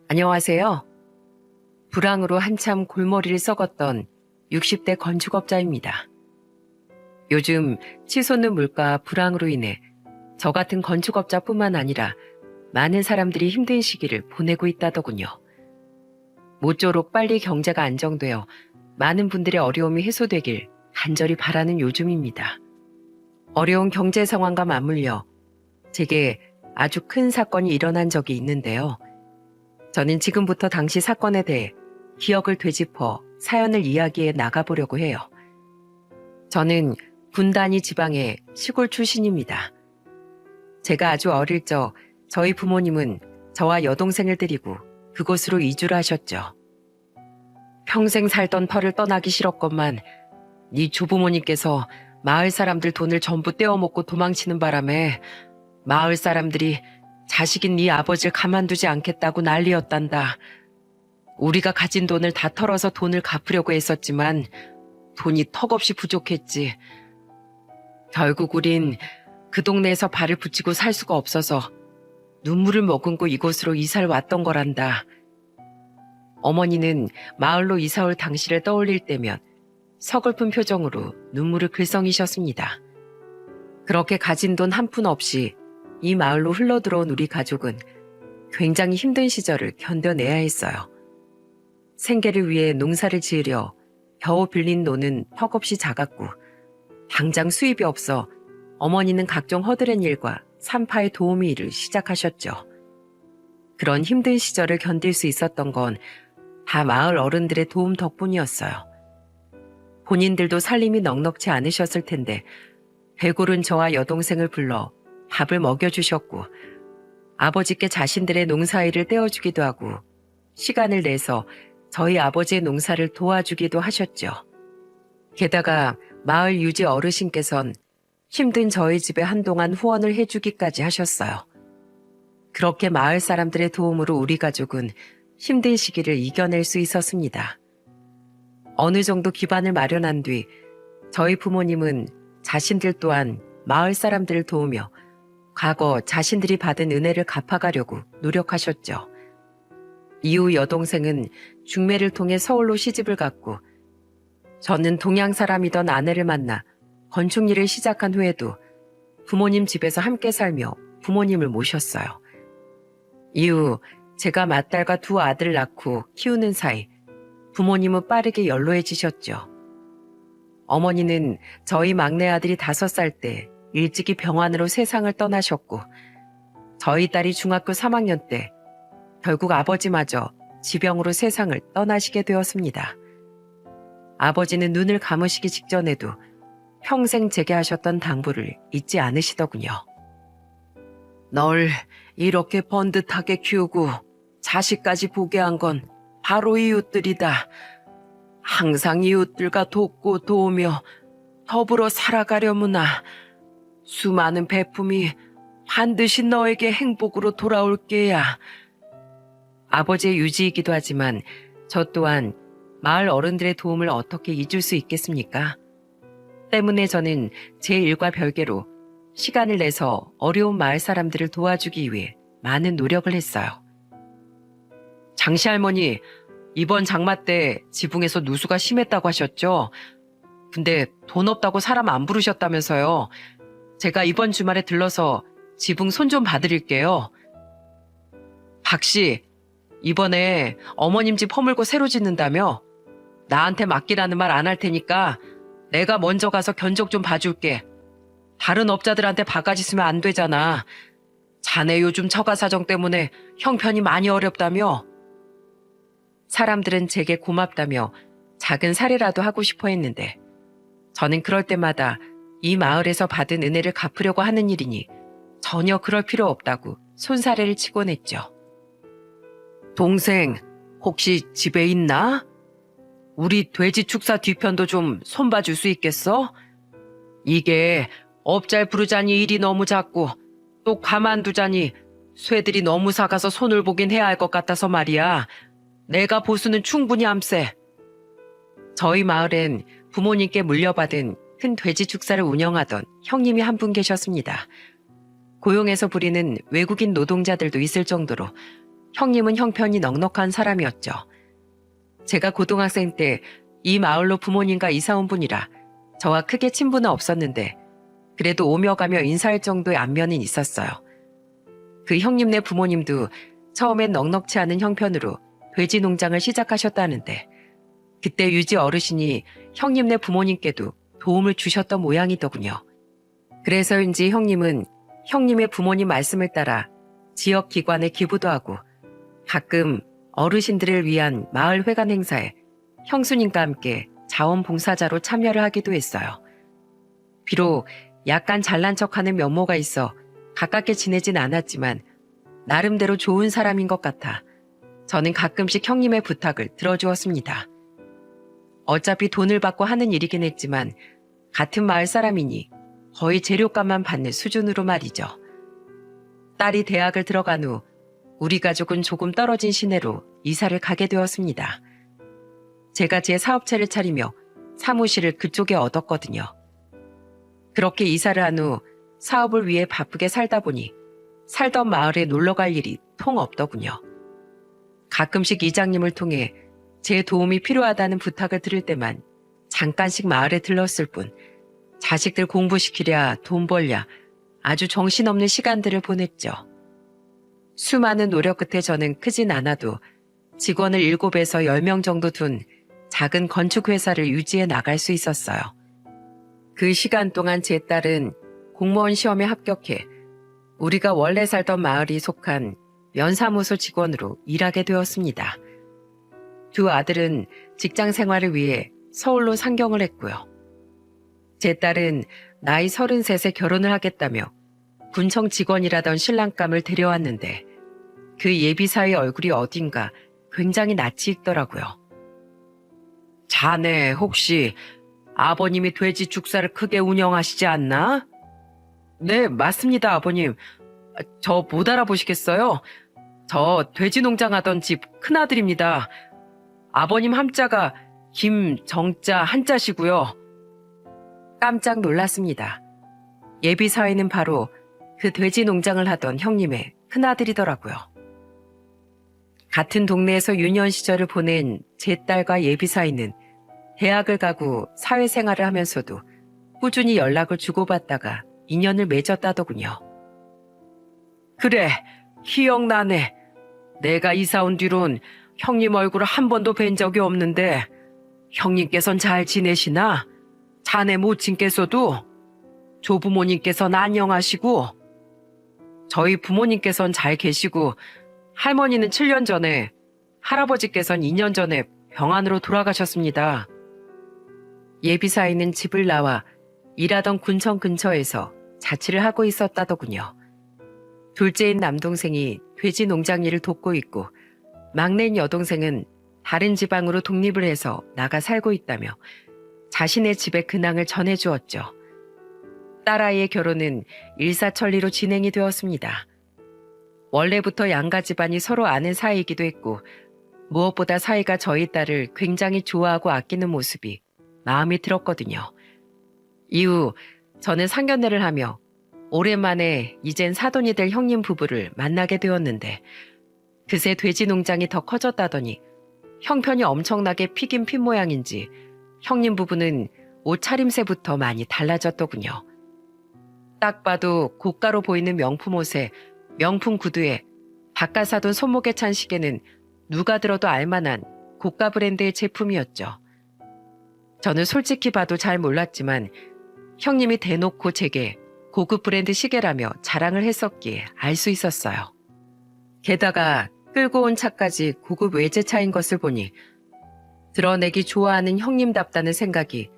안녕하세요. 불황으로 한참 골머리를 썩었던 60대 건축업자입니다. 요즘 치솟는 물가 불황으로 인해 저 같은 건축업자뿐만 아니라 많은 사람들이 힘든 시기를 보내고 있다더군요. 모쪼록 빨리 경제가 안정되어 많은 분들의 어려움이 해소되길 간절히 바라는 요즘입니다. 어려운 경제 상황과 맞물려 제게 아주 큰 사건이 일어난 적이 있는데요. 저는 지금부터 당시 사건에 대해 기억을 되짚어 사연을 이야기해 나가보려고 해요. 저는 군 단위 지방의 시골 출신입니다. 제가 아주 어릴 적 저희 부모님은 저와 여동생을 데리고 그곳으로 이주를 하셨죠. 평생 살던 터를 떠나기 싫었건만 네 조부모님께서 마을 사람들 돈을 전부 떼어먹고 도망치는 바람에 마을 사람들이 자식인 네 아버지를 가만두지 않겠다고 난리였단다. 우리가 가진 돈을 다 털어서 돈을 갚으려고 했었지만 돈이 턱없이 부족했지. 결국 우린 그 동네에서 발을 붙이고 살 수가 없어서 눈물을 머금고 이곳으로 이사를 왔던 거란다. 어머니는 마을로 이사 올 당시를 떠올릴 때면 서글픈 표정으로 눈물을 글썽이셨습니다. 그렇게 가진 돈 한 푼 없이 이 마을로 흘러들어온 우리 가족은 굉장히 힘든 시절을 견뎌내야 했어요. 생계를 위해 농사를 지으려 겨우 빌린 돈은 턱없이 작았고 당장 수입이 없어 어머니는 각종 허드렛 일과 산파의 도우미 일을 시작하셨죠. 그런 힘든 시절을 견딜 수 있었던 건 다 마을 어른들의 도움 덕분이었어요. 본인들도 살림이 넉넉지 않으셨을 텐데 배고른 저와 여동생을 불러 밥을 먹여주셨고 아버지께 자신들의 농사일을 떼어주기도 하고 시간을 내서 저희 아버지의 농사를 도와주기도 하셨죠. 게다가 마을 유지 어르신께선 힘든 저희 집에 한동안 후원을 해주기까지 하셨어요. 그렇게 마을 사람들의 도움으로 우리 가족은 힘든 시기를 이겨낼 수 있었습니다. 어느 정도 기반을 마련한 뒤 저희 부모님은 자신들 또한 마을 사람들을 도우며 과거 자신들이 받은 은혜를 갚아가려고 노력하셨죠. 이후 여동생은 중매를 통해 서울로 시집을 갔고 저는 동양 사람이던 아내를 만나 건축 일을 시작한 후에도 부모님 집에서 함께 살며 부모님을 모셨어요. 이후 제가 맏딸과 두 아들을 낳고 키우는 사이 부모님은 빠르게 연로해지셨죠. 어머니는 저희 막내 아들이 5살 때 일찍이 병환으로 세상을 떠나셨고 저희 딸이 중학교 3학년 때 결국 아버지마저 지병으로 세상을 떠나시게 되었습니다. 아버지는 눈을 감으시기 직전에도 평생 제게 하셨던 당부를 잊지 않으시더군요. 널 이렇게 번듯하게 키우고 자식까지 보게 한 건 바로 이웃들이다. 항상 이웃들과 돕고 도우며 더불어 살아가려무나 수많은 배품이 반드시 너에게 행복으로 돌아올 게야. 아버지의 유지이기도 하지만 저 또한 마을 어른들의 도움을 어떻게 잊을 수 있겠습니까? 때문에 저는 제 일과 별개로 시간을 내서 어려운 마을 사람들을 도와주기 위해 많은 노력을 했어요. 장씨 할머니, 이번 장마 때 지붕에서 누수가 심했다고 하셨죠? 근데 돈 없다고 사람 안 부르셨다면서요. 제가 이번 주말에 들러서 지붕 손 좀 봐드릴게요. 박씨, 이번에 어머님 집 허물고 새로 짓는다며? 나한테 맡기라는 말 안 할 테니까 내가 먼저 가서 견적 좀 봐줄게. 다른 업자들한테 바가지 쓰면 안 되잖아. 자네 요즘 처가 사정 때문에 형편이 많이 어렵다며? 사람들은 제게 고맙다며 작은 사례라도 하고 싶어 했는데 저는 그럴 때마다 이 마을에서 받은 은혜를 갚으려고 하는 일이니 전혀 그럴 필요 없다고 손사래를 치곤 했죠. 동생, 혹시 집에 있나? 우리 돼지 축사 뒤편도 좀 손봐줄 수 있겠어? 이게 업잘 부르자니 일이 너무 작고 또 가만두자니 쇠들이 너무 작아서 손을 보긴 해야 할 것 같아서 말이야. 내가 보수는 충분히 암세. 저희 마을엔 부모님께 물려받은 큰 돼지 축사를 운영하던 형님이 한 분 계셨습니다. 고용해서 부리는 외국인 노동자들도 있을 정도로 형님은 형편이 넉넉한 사람이었죠. 제가 고등학생 때 이 마을로 부모님과 이사 온 분이라 저와 크게 친분은 없었는데 그래도 오며 가며 인사할 정도의 안면은 있었어요. 그 형님네 부모님도 처음엔 넉넉치 않은 형편으로 돼지 농장을 시작하셨다는데 그때 유지 어르신이 형님네 부모님께도 도움을 주셨던 모양이더군요. 그래서인지 형님은 형님의 부모님 말씀을 따라 지역 기관에 기부도 하고 가끔 어르신들을 위한 마을 회관 행사에 형수님과 함께 자원봉사자로 참여를 하기도 했어요. 비록 약간 잘난 척하는 면모가 있어 가깝게 지내진 않았지만 나름대로 좋은 사람인 것 같아 저는 가끔씩 형님의 부탁을 들어주었습니다. 어차피 돈을 받고 하는 일이긴 했지만 같은 마을 사람이니 거의 재료값만 받는 수준으로 말이죠. 딸이 대학을 들어간 후 우리 가족은 조금 떨어진 시내로 이사를 가게 되었습니다. 제가 제 사업체를 차리며 사무실을 그쪽에 얻었거든요. 그렇게 이사를 한 후 사업을 위해 바쁘게 살다 보니 살던 마을에 놀러 갈 일이 통 없더군요. 가끔씩 이장님을 통해 제 도움이 필요하다는 부탁을 들을 때만 잠깐씩 마을에 들렀을 뿐 자식들 공부시키랴 돈 벌랴 아주 정신없는 시간들을 보냈죠. 수많은 노력 끝에 저는 크진 않아도 직원을 7에서 10명 정도 둔 작은 건축회사를 유지해 나갈 수 있었어요. 그 시간 동안 제 딸은 공무원 시험에 합격해 우리가 원래 살던 마을이 속한 면사무소 직원으로 일하게 되었습니다. 두 아들은 직장 생활을 위해 서울로 상경을 했고요. 제 딸은 나이 33에 결혼을 하겠다며 군청 직원이라던 신랑감을 데려왔는데 그 예비사의 얼굴이 어딘가 굉장히 낯이 익더라고요. 자네 혹시 아버님이 돼지 죽사를 크게 운영하시지 않나? 네, 맞습니다, 아버님. 저 못 알아보시겠어요? 저 돼지 농장 하던 집 큰아들입니다. 아버님 함자가 김정자 한자시고요. 깜짝 놀랐습니다. 예비사위는 바로 그 돼지 농장을 하던 형님의 큰아들이더라고요. 같은 동네에서 유년 시절을 보낸 제 딸과 예비사위는 대학을 가고 사회생활을 하면서도 꾸준히 연락을 주고받다가 인연을 맺었다더군요. 그래, 기억나네. 내가 이사 온 뒤론 형님 얼굴을 한 번도 뵌 적이 없는데 형님께선 잘 지내시나? 자네 모친께서도? 조부모님께선 안녕하시고? 저희 부모님께선 잘 계시고 할머니는 7년 전에, 할아버지께선 2년 전에 병환으로 돌아가셨습니다. 예비사위는 집을 나와 일하던 군청 근처에서 자취를 하고 있었다더군요. 둘째인 남동생이 돼지 농장 일을 돕고 있고 막내인 여동생은 다른 지방으로 독립을 해서 나가 살고 있다며 자신의 집에 근황을 전해주었죠. 딸아이의 결혼은 일사천리로 진행이 되었습니다. 원래부터 양가 집안이 서로 아는 사이이기도 했고 무엇보다 사이가 저희 딸을 굉장히 좋아하고 아끼는 모습이 마음이 들었거든요. 이후 저는 상견례를 하며 오랜만에 이젠 사돈이 될 형님 부부를 만나게 되었는데 그새 돼지 농장이 더 커졌다더니 형편이 엄청나게 피긴 핀 모양인지 형님 부부는 옷차림새부터 많이 달라졌더군요. 딱 봐도 고가로 보이는 명품 옷에 명품 구두에 바깥 사돈 손목에 찬 시계는 누가 들어도 알만한 고가 브랜드의 제품이었죠. 저는 솔직히 봐도 잘 몰랐지만 형님이 대놓고 제게 고급 브랜드 시계라며 자랑을 했었기에 알 수 있었어요. 게다가 끌고 온 차까지 고급 외제차인 것을 보니 드러내기 좋아하는 형님답다는 생각이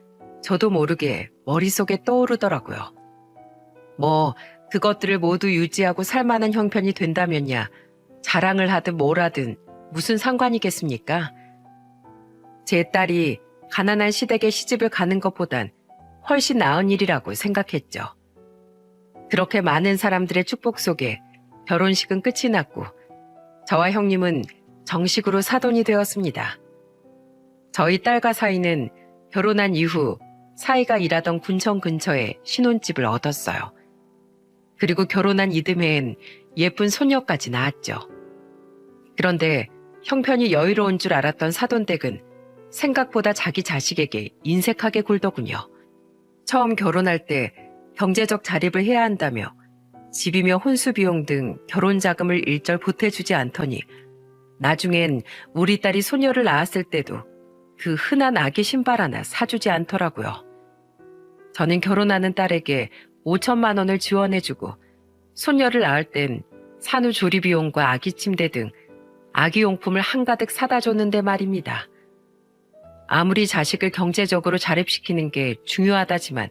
저도 모르게 머릿속에 떠오르더라고요. 뭐 그것들을 모두 유지하고 살만한 형편이 된다면야 자랑을 하든 뭘 하든 무슨 상관이겠습니까? 제 딸이 가난한 시댁에 시집을 가는 것보단 훨씬 나은 일이라고 생각했죠. 그렇게 많은 사람들의 축복 속에 결혼식은 끝이 났고 저와 형님은 정식으로 사돈이 되었습니다. 저희 딸과 사이는 결혼한 이후 사이가 일하던 군청 근처에 신혼집을 얻었어요. 그리고 결혼한 이듬해엔 예쁜 소녀까지 낳았죠. 그런데 형편이 여유로운 줄 알았던 사돈댁은 생각보다 자기 자식에게 인색하게 굴더군요. 처음 결혼할 때 경제적 자립을 해야 한다며 집이며 혼수 비용 등 결혼 자금을 일절 보태주지 않더니 나중엔 우리 딸이 소녀를 낳았을 때도 그 흔한 아기 신발 하나 사주지 않더라고요. 저는 결혼하는 딸에게 5천만 원을 지원해주고 소녀를 낳을 땐 산후조리 비용과 아기 침대 등 아기용품을 한가득 사다 줬는데 말입니다. 아무리 자식을 경제적으로 자립시키는 게 중요하다지만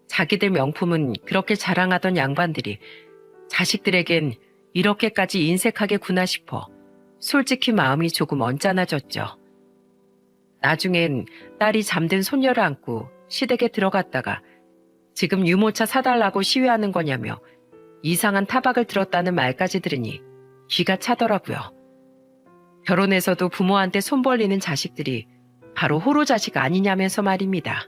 자기들 명품은 그렇게 자랑하던 양반들이 자식들에겐 이렇게까지 인색하게 구나 싶어 솔직히 마음이 조금 언짢아졌죠. 나중엔 딸이 잠든 손녀를 안고 시댁에 들어갔다가 지금 유모차 사달라고 시위하는 거냐며 이상한 타박을 들었다는 말까지 들으니 귀가 차더라고요. 결혼해서도 부모한테 손 벌리는 자식들이 바로 호로 자식 아니냐면서 말입니다.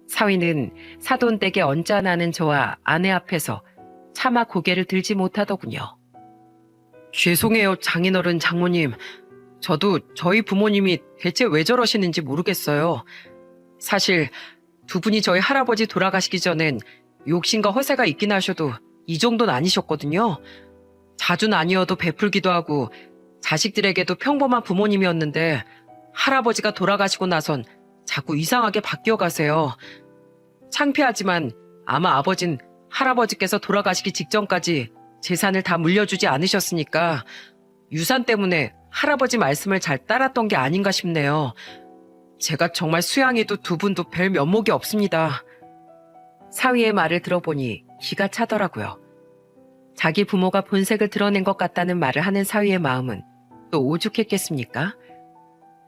사위는 사돈댁에 언짢아하는 저와 아내 앞에서 차마 고개를 들지 못하더군요. 죄송해요, 장인어른 장모님. 저도 저희 부모님이 대체 왜 저러시는지 모르겠어요. 사실 두 분이 저희 할아버지 돌아가시기 전엔 욕심과 허세가 있긴 하셔도 이 정도는 아니셨거든요. 자주는 아니어도 베풀기도 하고 자식들에게도 평범한 부모님이었는데 할아버지가 돌아가시고 나선 자꾸 이상하게 바뀌어 가세요. 창피하지만 아마 아버진 할아버지께서 돌아가시기 직전까지 재산을 다 물려주지 않으셨으니까 유산 때문에 할아버지 말씀을 잘 따랐던 게 아닌가 싶네요. 제가 정말 수양이도 두 분도 별 면목이 없습니다. 사위의 말을 들어보니 기가 차더라고요. 자기 부모가 본색을 드러낸 것 같다는 말을 하는 사위의 마음은 또 오죽했겠습니까?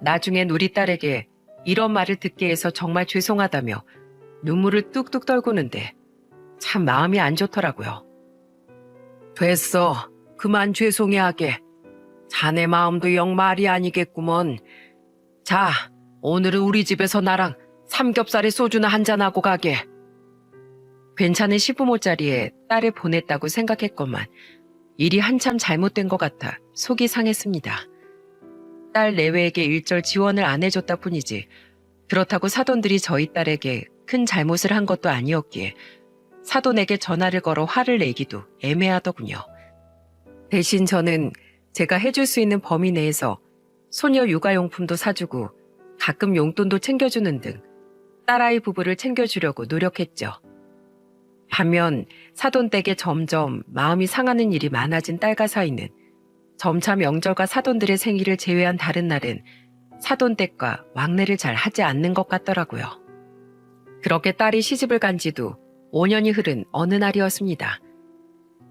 나중엔 우리 딸에게 이런 말을 듣게 해서 정말 죄송하다며 눈물을 뚝뚝 떨구는데 참 마음이 안 좋더라고요. 됐어. 그만 죄송해하게. 자네 마음도 영 말이 아니겠구먼. 자, 오늘은 우리 집에서 나랑 삼겹살에 소주나 한잔하고 가게. 괜찮은 시부모 자리에 딸을 보냈다고 생각했건만 일이 한참 잘못된 것 같아 속이 상했습니다. 딸 내외에게 일절 지원을 안 해줬다 뿐이지 그렇다고 사돈들이 저희 딸에게 큰 잘못을 한 것도 아니었기에 사돈에게 전화를 걸어 화를 내기도 애매하더군요. 대신 저는 제가 해줄 수 있는 범위 내에서 소녀 육아용품도 사주고 가끔 용돈도 챙겨주는 등 딸아이 부부를 챙겨주려고 노력했죠. 반면 사돈댁에 점점 마음이 상하는 일이 많아진 딸과 사이는 점차 명절과 사돈들의 생일을 제외한 다른 날은 사돈댁과 왕래를 잘 하지 않는 것 같더라고요. 그렇게 딸이 시집을 간 지도 5년이 흐른 어느 날이었습니다.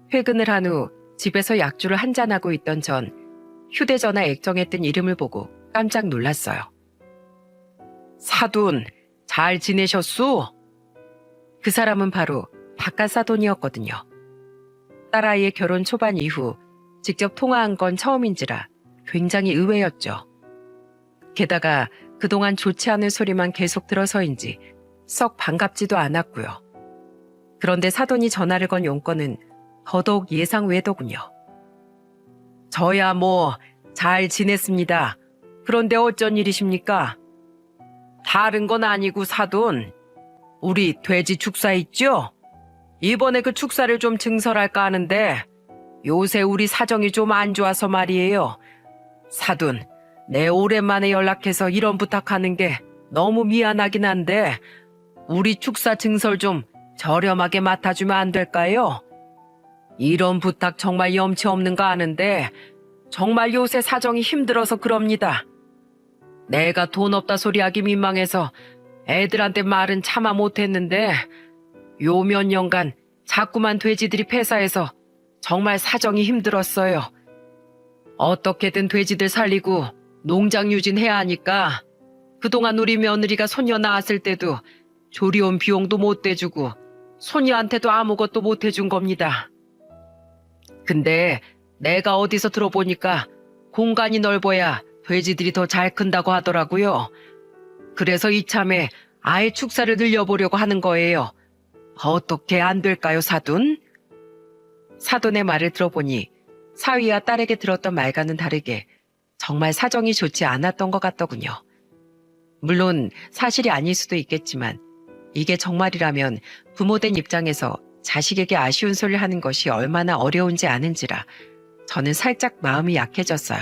퇴근을 한 후 집에서 약주를 한잔하고 있던 전 휴대전화 액정에 뜬 이름을 보고 깜짝 놀랐어요. 사돈, 잘 지내셨소? 그 사람은 바로 바깥 사돈이었거든요. 딸아이의 결혼 초반 이후 직접 통화한 건 처음인지라 굉장히 의외였죠. 게다가 그동안 좋지 않은 소리만 계속 들어서인지 썩 반갑지도 않았고요. 그런데 사돈이 전화를 건 용건은 더더욱 예상 외더군요. 저야 뭐 잘 지냈습니다. 그런데 어쩐 일이십니까? 다른 건 아니고 사돈, 우리 돼지 축사 있죠? 이번에 그 축사를 좀 증설할까 하는데 요새 우리 사정이 좀 안 좋아서 말이에요. 사돈, 내 오랜만에 연락해서 이런 부탁하는 게 너무 미안하긴 한데 우리 축사 증설 좀 저렴하게 맡아주면 안 될까요? 이런 부탁 정말 염치 없는가 하는데 정말 요새 사정이 힘들어서 그럽니다. 내가 돈 없다 소리하기 민망해서 애들한테 말은 차마 못했는데 요 몇 년간 자꾸만 돼지들이 폐사해서 정말 사정이 힘들었어요. 어떻게든 돼지들 살리고 농장 유진해야 하니까 그동안 우리 며느리가 소녀 낳았을 때도 조리원 비용도 못 대주고 소녀한테도 아무것도 못 해준 겁니다. 근데 내가 어디서 들어보니까 공간이 넓어야 돼지들이 더 잘 큰다고 하더라고요. 그래서 이참에 아예 축사를 늘려보려고 하는 거예요. 어떻게 안 될까요, 사돈? 사돈의 말을 들어보니 사위와 딸에게 들었던 말과는 다르게 정말 사정이 좋지 않았던 것 같더군요. 물론 사실이 아닐 수도 있겠지만 이게 정말이라면 부모된 입장에서 자식에게 아쉬운 소리를 하는 것이 얼마나 어려운지 아는지라 저는 살짝 마음이 약해졌어요.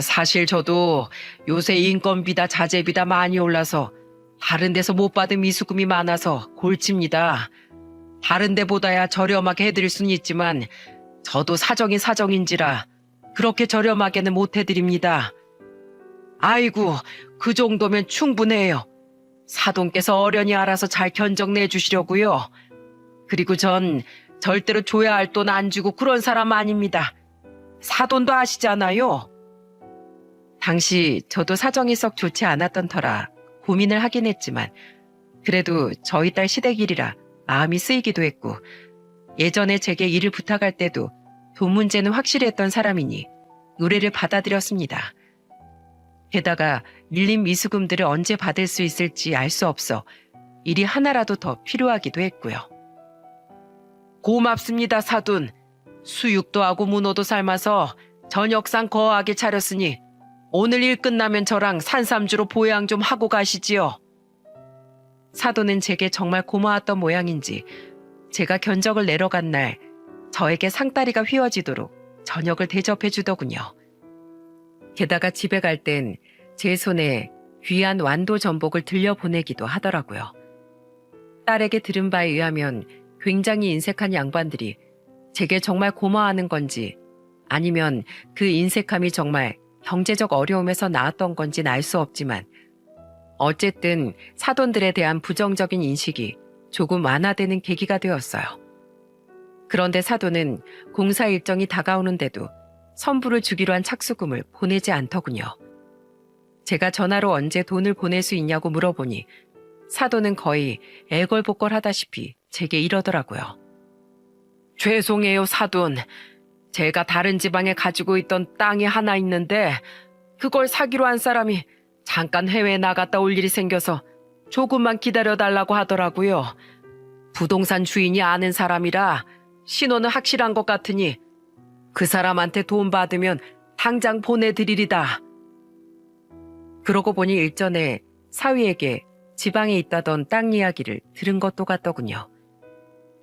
사실 저도 요새 인건비다 자재비다 많이 올라서 다른 데서 못 받은 미수금이 많아서 골칩니다. 다른 데보다야 저렴하게 해드릴 수는 있지만 저도 사정이 사정인지라 그렇게 저렴하게는 못 해드립니다. 아이고, 그 정도면 충분해요. 사돈께서 어련히 알아서 잘 견적 내주시려고요. 그리고 전 절대로 줘야 할 돈 안 주고 그런 사람 아닙니다. 사돈도 아시잖아요. 당시 저도 사정이 썩 좋지 않았던 터라 고민을 하긴 했지만 그래도 저희 딸 시댁일이라 마음이 쓰이기도 했고 예전에 제게 일을 부탁할 때도 돈 문제는 확실했던 사람이니 의뢰를 받아들였습니다. 게다가 밀린 미수금들을 언제 받을 수 있을지 알 수 없어 일이 하나라도 더 필요하기도 했고요. 고맙습니다, 사돈. 수육도 하고 문어도 삶아서 저녁상 거하게 차렸으니 오늘 일 끝나면 저랑 산삼주로 보양 좀 하고 가시지요. 사돈은 제게 정말 고마웠던 모양인지 제가 견적을 내러 간 날 저에게 상다리가 휘어지도록 저녁을 대접해 주더군요. 게다가 집에 갈 땐 제 손에 귀한 완도 전복을 들려보내기도 하더라고요. 딸에게 들은 바에 의하면 굉장히 인색한 양반들이 제게 정말 고마워하는 건지 아니면 그 인색함이 정말 경제적 어려움에서 나왔던 건지는 알 수 없지만 어쨌든 사돈들에 대한 부정적인 인식이 조금 완화되는 계기가 되었어요. 그런데 사돈은 공사 일정이 다가오는데도 선불을 주기로 한 착수금을 보내지 않더군요. 제가 전화로 언제 돈을 보낼 수 있냐고 물어보니 사돈은 거의 애걸복걸하다시피 제게 이러더라고요. 죄송해요, 사돈. 제가 다른 지방에 가지고 있던 땅이 하나 있는데 그걸 사기로 한 사람이 잠깐 해외에 나갔다 올 일이 생겨서 조금만 기다려달라고 하더라고요. 부동산 주인이 아는 사람이라 신호는 확실한 것 같으니 그 사람한테 돈 받으면 당장 보내드리리다. 그러고 보니 일전에 사위에게 지방에 있다던 땅 이야기를 들은 것도 같더군요.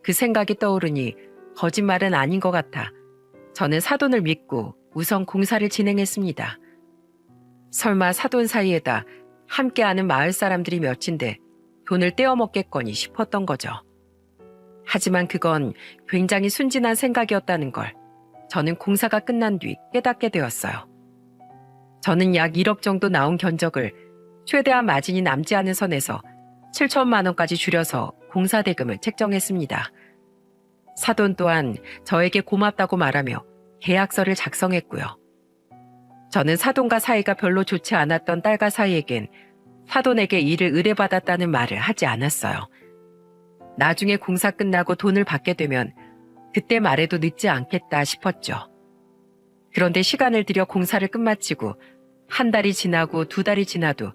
그 생각이 떠오르니 거짓말은 아닌 것 같아 저는 사돈을 믿고 우선 공사를 진행했습니다. 설마 사돈 사이에다 함께하는 마을 사람들이 몇인데 돈을 떼어먹겠거니 싶었던 거죠. 하지만 그건 굉장히 순진한 생각이었다는 걸 저는 공사가 끝난 뒤 깨닫게 되었어요. 저는 약 1억 정도 나온 견적을 최대한 마진이 남지 않은 선에서 7천만 원까지 줄여서 공사 대금을 책정했습니다. 사돈 또한 저에게 고맙다고 말하며 계약서를 작성했고요. 저는 사돈과 사이가 별로 좋지 않았던 딸과 사이에겐 사돈에게 일을 의뢰받았다는 말을 하지 않았어요. 나중에 공사 끝나고 돈을 받게 되면 그때 말해도 늦지 않겠다 싶었죠. 그런데 시간을 들여 공사를 끝마치고 한 달이 지나고 두 달이 지나도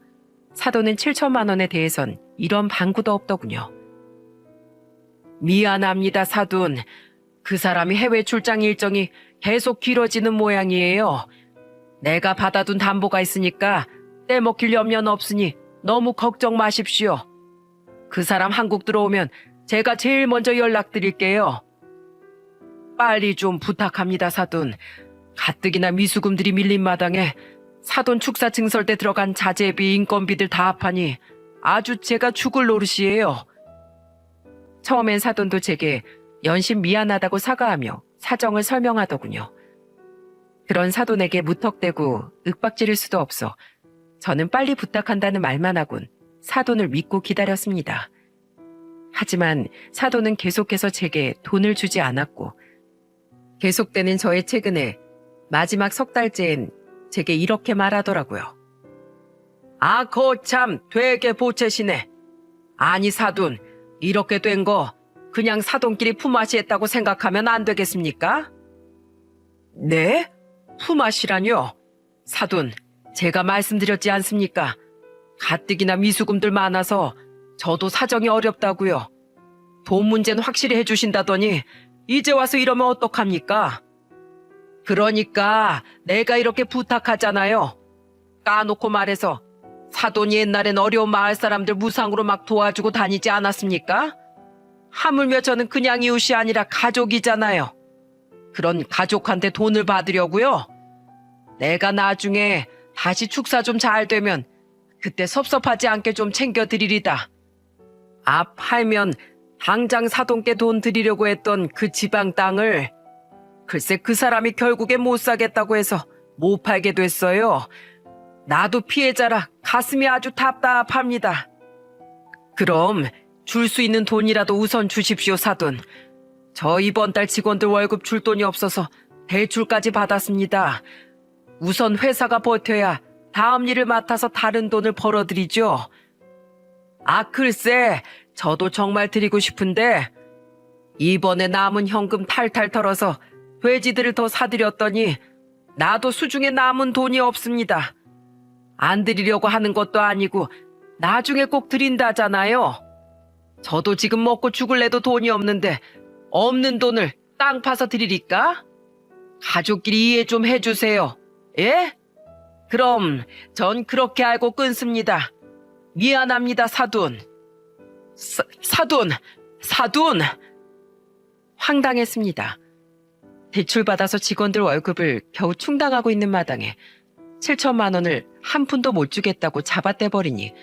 사돈은 7천만 원에 대해선 이런 방구도 없더군요. 미안합니다, 사돈. 그 사람이 해외 출장 일정이 계속 길어지는 모양이에요. 내가 받아둔 담보가 있으니까 떼먹힐 염려는 없으니 너무 걱정 마십시오. 그 사람 한국 들어오면 제가 제일 먼저 연락드릴게요. 빨리 좀 부탁합니다, 사돈. 가뜩이나 미수금들이 밀린 마당에 사돈 축사 증설 때 들어간 자재비, 인건비들 다 합하니 아주 제가 죽을 노릇이에요. 처음엔 사돈도 제게 연신 미안하다고 사과하며 사정을 설명하더군요. 그런 사돈에게 무턱대고 윽박지를 수도 없어 저는 빨리 부탁한다는 말만 하곤 사돈을 믿고 기다렸습니다. 하지만 사돈은 계속해서 제게 돈을 주지 않았고 계속되는 저의 최근에 마지막 석 달째엔 제게 이렇게 말하더라고요. 아, 거참 되게 보채시네. 아니 사돈, 이렇게 된 거 그냥 사돈끼리 품앗이 했다고 생각하면 안 되겠습니까? 네? 품앗이라뇨? 사돈, 제가 말씀드렸지 않습니까? 가뜩이나 미수금들 많아서 저도 사정이 어렵다고요. 돈 문제는 확실히 해주신다더니 이제 와서 이러면 어떡합니까? 그러니까 내가 이렇게 부탁하잖아요. 까놓고 말해서 사돈이 옛날엔 어려운 마을 사람들 무상으로 막 도와주고 다니지 않았습니까? 하물며 저는 그냥 이웃이 아니라 가족이잖아요. 그런 가족한테 돈을 받으려고요? 내가 나중에 다시 축사 좀 잘 되면 그때 섭섭하지 않게 좀 챙겨드리리다. 팔면 당장 사돈께 돈 드리려고 했던 그 지방 땅을 글쎄 그 사람이 결국에 못 사겠다고 해서 못 팔게 됐어요. 나도 피해자라 가슴이 아주 답답합니다. 그럼 줄 수 있는 돈이라도 우선 주십시오, 사돈. 저 이번 달 직원들 월급 줄 돈이 없어서 대출까지 받았습니다. 우선 회사가 버텨야 다음 일을 맡아서 다른 돈을 벌어드리죠. 글쎄, 저도 정말 드리고 싶은데 이번에 남은 현금 탈탈 털어서 돼지들을 더 사드렸더니 나도 수중에 남은 돈이 없습니다. 안 드리려고 하는 것도 아니고 나중에 꼭 드린다잖아요. 저도 지금 먹고 죽을래도 돈이 없는데 없는 돈을 땅 파서 드리리까? 가족끼리 이해 좀 해주세요. 예? 그럼 전 그렇게 알고 끊습니다. 미안합니다, 사돈. 사돈! 황당했습니다. 대출받아서 직원들 월급을 겨우 충당하고 있는 마당에 7천만 원을 한 푼도 못 주겠다고 잡아떼버리니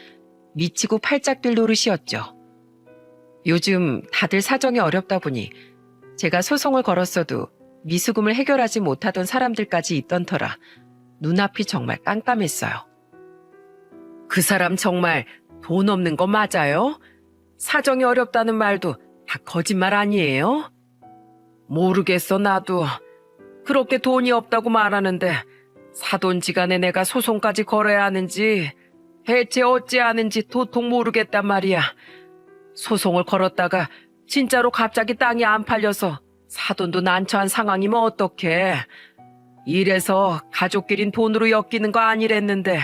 미치고 팔짝 뛸 노릇이었죠. 요즘 다들 사정이 어렵다 보니 제가 소송을 걸었어도 미수금을 해결하지 못하던 사람들까지 있던 터라 눈앞이 정말 깜깜했어요. 그 사람 정말 돈 없는 거 맞아요? 사정이 어렵다는 말도 다 거짓말 아니에요? 모르겠어, 나도. 그렇게 돈이 없다고 말하는데 사돈지간에 내가 소송까지 걸어야 하는지 대체 어찌하는지 도통 모르겠단 말이야. 소송을 걸었다가 진짜로 갑자기 땅이 안 팔려서 사돈도 난처한 상황이면 어떡해. 이래서 가족끼린 돈으로 엮이는 거 아니랬는데.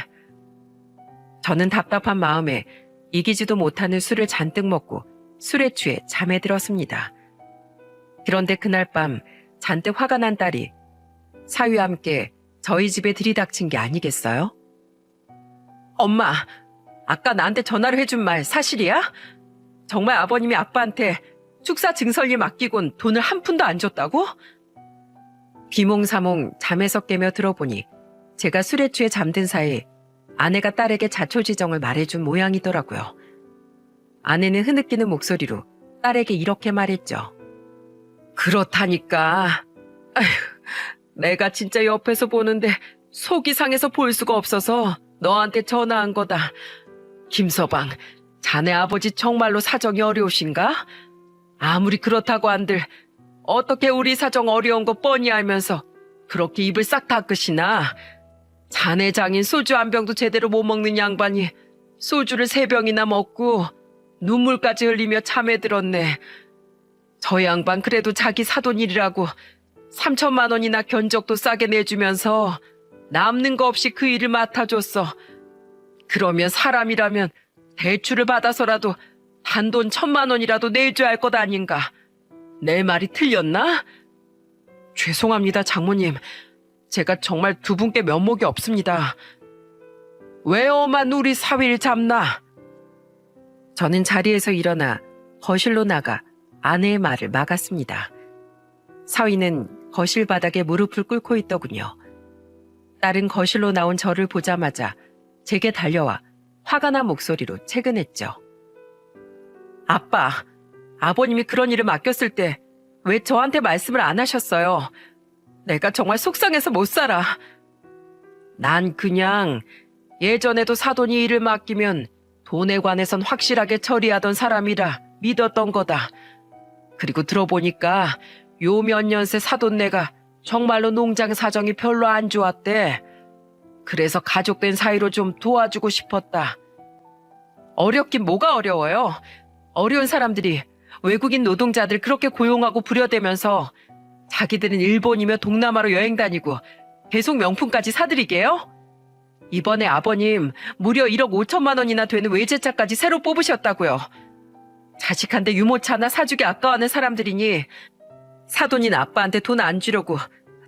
저는 답답한 마음에 이기지도 못하는 술을 잔뜩 먹고 술에 취해 잠에 들었습니다. 그런데 그날 밤 잔뜩 화가 난 딸이 사위와 함께 저희 집에 들이닥친 게 아니겠어요? 엄마, 아까 나한테 전화로 해준 말 사실이야? 정말 아버님이 아빠한테 축사 증설일 맡기곤 돈을 한 푼도 안 줬다고? 비몽사몽 잠에서 깨며 들어보니 제가 술에 취해 잠든 사이 아내가 딸에게 자초지정을 말해준 모양이더라고요. 아내는 흐느끼는 목소리로 딸에게 이렇게 말했죠. 그렇다니까. 아휴, 내가 진짜 옆에서 보는데 속이 상해서 볼 수가 없어서 너한테 전화한 거다. 김서방, 자네 아버지 정말로 사정이 어려우신가? 아무리 그렇다고 한들 어떻게 우리 사정 어려운 거 뻔히 알면서 그렇게 입을 싹 닦으시나? 자네 장인 소주 한 병도 제대로 못 먹는 양반이 소주를 3병이나 먹고 눈물까지 흘리며 참에 들었네. 저 양반 그래도 자기 사돈 일이라고 3천만 원이나 견적도 싸게 내주면서 남는 거 없이 그 일을 맡아줬어. 그러면 사람이라면 대출을 받아서라도 단돈 1,000만 원이라도 내줘야 할 것 아닌가. 내 말이 틀렸나? 죄송합니다, 장모님. 제가 정말 두 분께 면목이 없습니다. 왜어만 우리 사위를 잡나? 저는 자리에서 일어나 거실로 나가 아내의 말을 막았습니다. 사위는 거실 바닥에 무릎을 꿇고 있더군요. 딸은 거실로 나온 저를 보자마자 제게 달려와 화가 난 목소리로 채근했죠. 아빠, 아버님이 그런 일을 맡겼을 때 왜 저한테 말씀을 안 하셨어요? 내가 정말 속상해서 못 살아. 난 그냥 예전에도 사돈이 일을 맡기면 돈에 관해선 확실하게 처리하던 사람이라 믿었던 거다. 그리고 들어보니까 요 몇 년 새 사돈네가 정말로 농장 사정이 별로 안 좋았대. 그래서 가족된 사이로 좀 도와주고 싶었다. 어렵긴 뭐가 어려워요. 어려운 사람들이 외국인 노동자들 그렇게 고용하고 부려대면서 자기들은 일본이며 동남아로 여행 다니고 계속 명품까지 사드리게요? 이번에 아버님 무려 1억 5천만 원이나 되는 외제차까지 새로 뽑으셨다고요. 자식한테 유모차나 사주기 아까워하는 사람들이니 사돈인 아빠한테 돈 안 주려고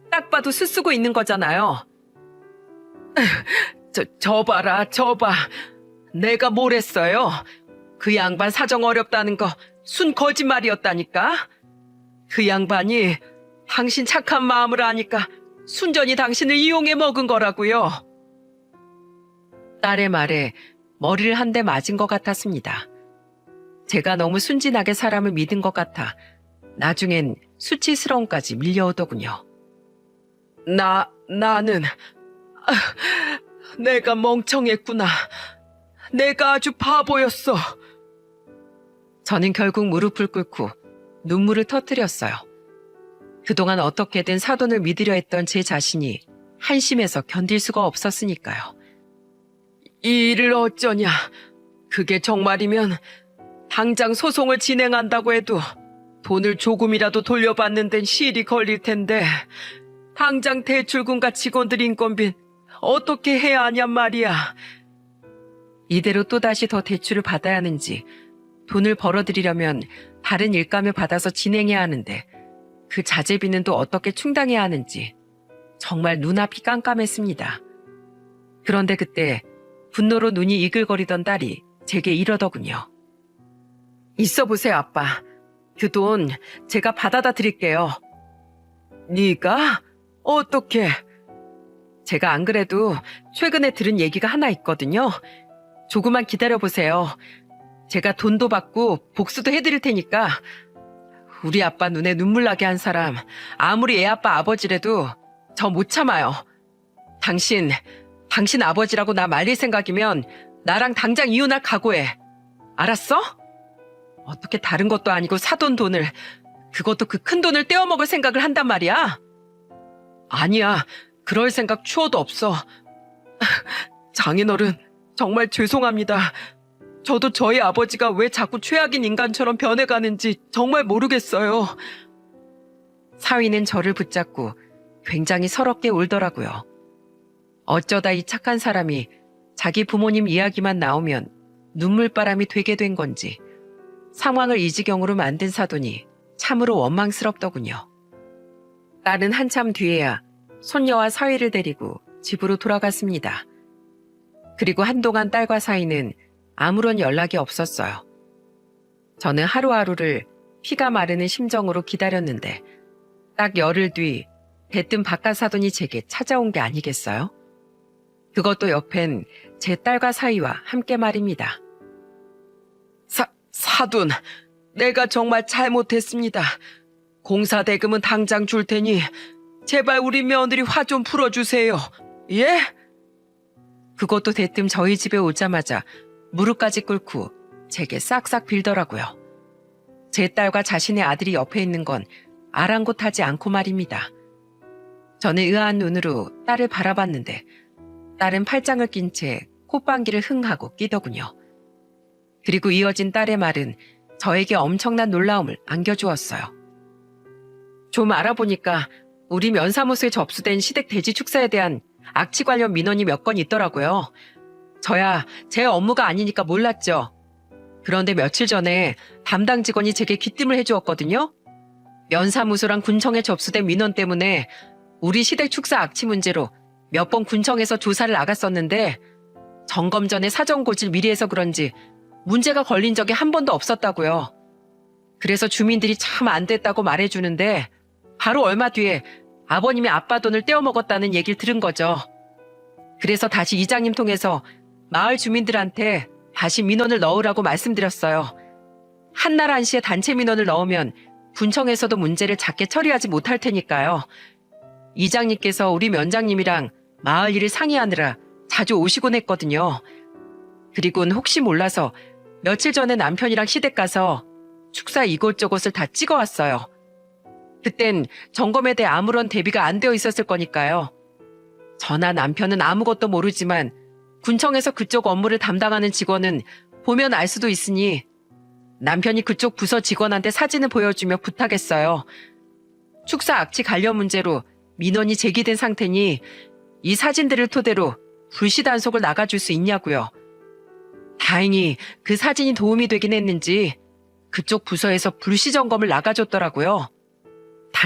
딱 봐도 수쓰고 있는 거잖아요. 저 봐라, 저 봐. 내가 뭘 했어요? 그 양반 사정 어렵다는 거 순 거짓말이었다니까? 그 양반이 당신 착한 마음을 아니까 순전히 당신을 이용해 먹은 거라고요. 딸의 말에 머리를 한 대 맞은 것 같았습니다. 제가 너무 순진하게 사람을 믿은 것 같아 나중엔 수치스러움까지 밀려오더군요. 나는 내가 멍청했구나. 내가 아주 바보였어. 저는 결국 무릎을 꿇고 눈물을 터뜨렸어요. 그동안 어떻게든 사돈을 믿으려 했던 제 자신이 한심해서 견딜 수가 없었으니까요. 이 일을 어쩌냐. 그게 정말이면 당장 소송을 진행한다고 해도 돈을 조금이라도 돌려받는 데는 시일이 걸릴 텐데 당장 대출금과 직원들 인건비 어떻게 해야 하냔 말이야. 이대로 또다시 더 대출을 받아야 하는지 돈을 벌어들이려면 다른 일감을 받아서 진행해야 하는데 그 자재비는 또 어떻게 충당해야 하는지 정말 눈앞이 깜깜했습니다. 그런데 그때 분노로 눈이 이글거리던 딸이 제게 이러더군요. 있어 보세요, 아빠. 그 돈 제가 받아다 드릴게요. 네가? 어떻게? 제가 안 그래도 최근에 들은 얘기가 하나 있거든요. 조금만 기다려보세요. 제가 돈도 받고 복수도 해드릴 테니까. 우리 아빠 눈에 눈물 나게 한 사람 아무리 애 아빠 아버지라도 저 못 참아요. 당신 아버지라고 나 말릴 생각이면 나랑 당장 이혼할 각오해. 알았어? 어떻게 다른 것도 아니고 사돈 돈을, 그것도 그 큰 돈을 떼어먹을 생각을 한단 말이야? 아니야, 그럴 생각 추워도 없어. 장인어른, 정말 죄송합니다. 저도 저희 아버지가 왜 자꾸 최악인 인간처럼 변해가는지 정말 모르겠어요. 사위는 저를 붙잡고 굉장히 서럽게 울더라고요. 어쩌다 이 착한 사람이 자기 부모님 이야기만 나오면 눈물바람이 되게 된 건지 상황을 이 지경으로 만든 사돈이 참으로 원망스럽더군요. 딸은 한참 뒤에야 손녀와 사위를 데리고 집으로 돌아갔습니다. 그리고 한동안 딸과 사위는 아무런 연락이 없었어요. 저는 하루하루를 피가 마르는 심정으로 기다렸는데 딱 열흘 뒤 대뜸 바깥 사돈이 제게 찾아온 게 아니겠어요? 그것도 옆엔 제 딸과 사위와 함께 말입니다. 사돈, 내가 정말 잘못했습니다. 공사 대금은 당장 줄 테니 제발 우리 며느리 화 좀 풀어주세요. 예? 그것도 대뜸 저희 집에 오자마자 무릎까지 꿇고 제게 싹싹 빌더라고요. 제 딸과 자신의 아들이 옆에 있는 건 아랑곳하지 않고 말입니다. 저는 의아한 눈으로 딸을 바라봤는데 딸은 팔짱을 낀 채 콧방귀를 흥하고 끼더군요. 그리고 이어진 딸의 말은 저에게 엄청난 놀라움을 안겨주었어요. 좀 알아보니까 우리 면사무소에 접수된 시댁 대지 축사에 대한 악취 관련 민원이 몇 건 있더라고요. 저야 제 업무가 아니니까 몰랐죠. 그런데 며칠 전에 담당 직원이 제게 귀띔을 해주었거든요. 면사무소랑 군청에 접수된 민원 때문에 우리 시댁 축사 악취 문제로 몇 번 군청에서 조사를 나갔었는데 점검 전에 사전 고지를 미리 해서 그런지 문제가 걸린 적이 한 번도 없었다고요. 그래서 주민들이 참 안 됐다고 말해주는데 바로 얼마 뒤에 아버님이 아빠 돈을 떼어먹었다는 얘기를 들은 거죠. 그래서 다시 이장님 통해서 마을 주민들한테 다시 민원을 넣으라고 말씀드렸어요. 한날 한시에 단체 민원을 넣으면 군청에서도 문제를 작게 처리하지 못할 테니까요. 이장님께서 우리 면장님이랑 마을 일을 상의하느라 자주 오시곤 했거든요. 그리고는 혹시 몰라서 며칠 전에 남편이랑 시댁 가서 축사 이곳저곳을 다 찍어왔어요. 그땐 점검에 대해 아무런 대비가 안 되어 있었을 거니까요. 저나 남편은 아무것도 모르지만 군청에서 그쪽 업무를 담당하는 직원은 보면 알 수도 있으니 남편이 그쪽 부서 직원한테 사진을 보여주며 부탁했어요. 축사 악취 관련 문제로 민원이 제기된 상태니 이 사진들을 토대로 불시 단속을 나가줄 수 있냐고요. 다행히 그 사진이 도움이 되긴 했는지 그쪽 부서에서 불시 점검을 나가줬더라고요.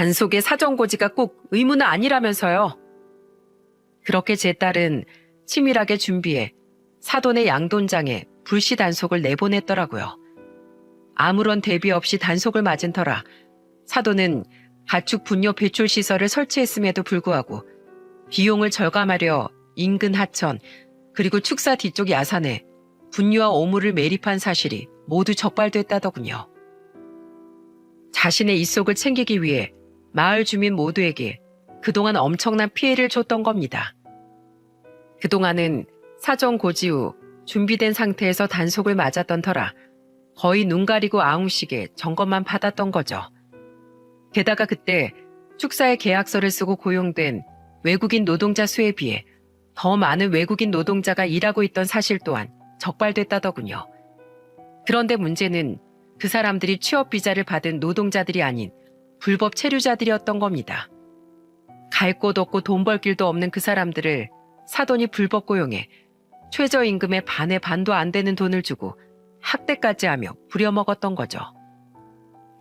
단속의 사정고지가 꼭 의무는 아니라면서요. 그렇게 제 딸은 치밀하게 준비해 사돈의 양돈장에 불시 단속을 내보냈더라고요. 아무런 대비 없이 단속을 맞은 터라 사돈은 가축 분뇨 배출 시설을 설치했음에도 불구하고 비용을 절감하려 인근 하천 그리고 축사 뒤쪽 야산에 분유와 오물을 매립한 사실이 모두 적발됐다더군요. 자신의 입속을 챙기기 위해 마을 주민 모두에게 그동안 엄청난 피해를 줬던 겁니다. 그동안은 사정 고지 후 준비된 상태에서 단속을 맞았던 터라 거의 눈 가리고 아웅식에 점검만 받았던 거죠. 게다가 그때 축사의 계약서를 쓰고 고용된 외국인 노동자 수에 비해 더 많은 외국인 노동자가 일하고 있던 사실 또한 적발됐다더군요. 그런데 문제는 그 사람들이 취업 비자를 받은 노동자들이 아닌 불법 체류자들이었던 겁니다. 갈 곳 없고 돈 벌 길도 없는 그 사람들을 사돈이 불법 고용해 최저임금의 반의 반도 안 되는 돈을 주고 학대까지 하며 부려먹었던 거죠.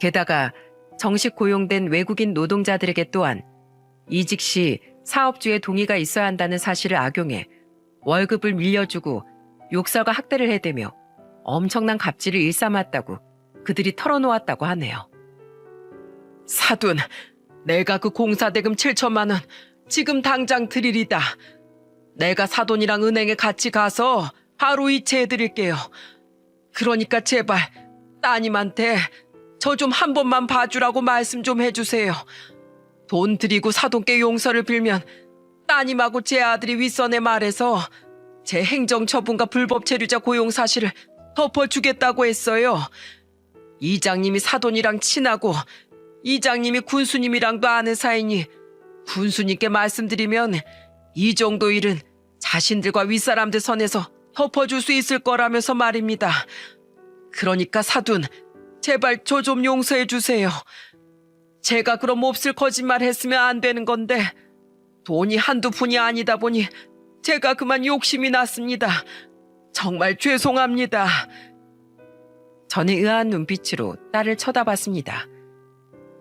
게다가 정식 고용된 외국인 노동자들에게 또한 이직 시 사업주의 동의가 있어야 한다는 사실을 악용해 월급을 밀려주고 욕설과 학대를 해대며 엄청난 갑질을 일삼았다고 그들이 털어놓았다고 하네요. 사돈, 내가 그 공사대금 7천만 원 지금 당장 드리리다. 내가 사돈이랑 은행에 같이 가서 바로 이체해드릴게요. 그러니까 제발 따님한테 저 좀 한 번만 봐주라고 말씀 좀 해주세요. 돈 드리고 사돈께 용서를 빌면 따님하고 제 아들이 윗선에 말해서 제 행정처분과 불법 체류자 고용 사실을 덮어주겠다고 했어요. 이장님이 사돈이랑 친하고 이장님이 군수님이랑도 아는 사이니 군수님께 말씀드리면 이 정도 일은 자신들과 윗사람들 선에서 덮어줄 수 있을 거라면서 말입니다. 그러니까 사돈, 제발 저 좀 용서해 주세요. 제가 그럼 몹쓸 거짓말 했으면 안 되는 건데 돈이 한두 푼이 아니다 보니 제가 그만 욕심이 났습니다. 정말 죄송합니다. 저는 의아한 눈빛으로 딸을 쳐다봤습니다.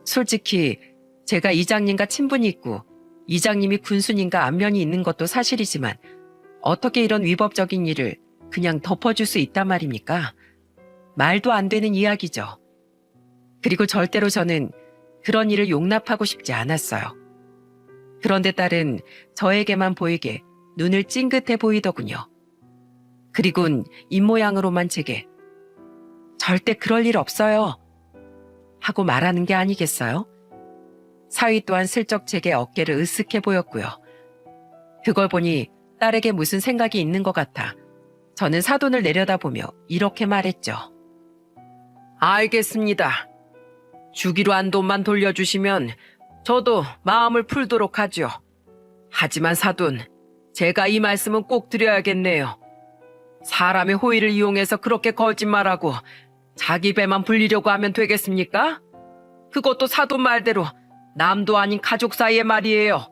솔직히 제가 이장님과 친분이 있고 이장님이 군수님과 안면이 있는 것도 사실이지만 어떻게 이런 위법적인 일을 그냥 덮어줄 수 있단 말입니까? 말도 안 되는 이야기죠. 그리고 절대로 저는 그런 일을 용납하고 싶지 않았어요. 그런데 딸은 저에게만 보이게 눈을 찡긋해 보이더군요. 그리곤 입모양으로만 제게 절대 그럴 일 없어요 하고 말하는 게 아니겠어요? 사위 또한 슬쩍 제게 어깨를 으쓱해 보였고요. 그걸 보니 딸에게 무슨 생각이 있는 것 같아 저는 사돈을 내려다보며 이렇게 말했죠. 알겠습니다. 주기로 한 돈만 돌려주시면 저도 마음을 풀도록 하죠. 하지만 사돈, 제가 이 말씀은 꼭 드려야겠네요. 사람의 호의를 이용해서 그렇게 거짓말하고 자기 배만 불리려고 하면 되겠습니까? 그것도 사돈 말대로 남도 아닌 가족 사이의 말이에요.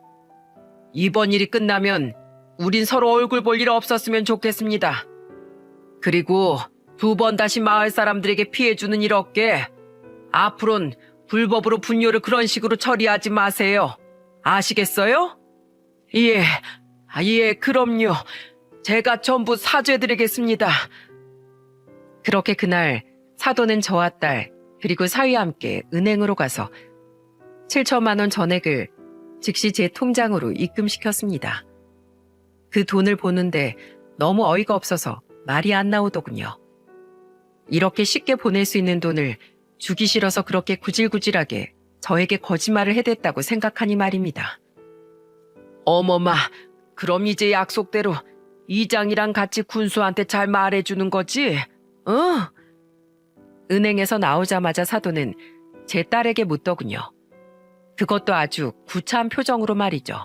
이번 일이 끝나면 우린 서로 얼굴 볼 일 없었으면 좋겠습니다. 그리고 두 번 다시 마을 사람들에게 피해 주는 일 없게 앞으론 불법으로 분뇨를 그런 식으로 처리하지 마세요. 아시겠어요? 예, 그럼요. 제가 전부 사죄드리겠습니다. 그렇게 그날 사돈은 저와 딸 그리고 사위와 함께 은행으로 가서 7천만 원 전액을 즉시 제 통장으로 입금시켰습니다. 그 돈을 보는데 너무 어이가 없어서 말이 안 나오더군요. 이렇게 쉽게 보낼 수 있는 돈을 주기 싫어서 그렇게 구질구질하게 저에게 거짓말을 해댔다고 생각하니 말입니다. 어머마, 그럼 이제 약속대로 이장이랑 같이 군수한테 잘 말해주는 거지? 은행에서 나오자마자 사돈은 제 딸에게 묻더군요. 그것도 아주 구차한 표정으로 말이죠.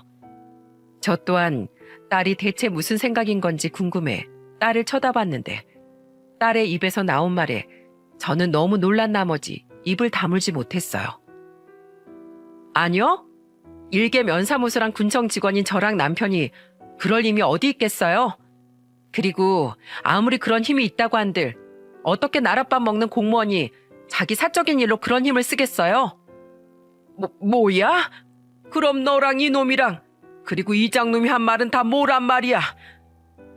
저 또한 딸이 대체 무슨 생각인 건지 궁금해 딸을 쳐다봤는데 딸의 입에서 나온 말에 저는 너무 놀란 나머지 입을 다물지 못했어요. 아니요. 일개 면사무소랑 군청 직원인 저랑 남편이 그럴 힘이 어디 있겠어요? 그리고 아무리 그런 힘이 있다고 한들 어떻게 나랏밥 먹는 공무원이 자기 사적인 일로 그런 힘을 쓰겠어요? 뭐야? 그럼 너랑 이놈이랑 그리고 이장놈이 한 말은 다 뭐란 말이야?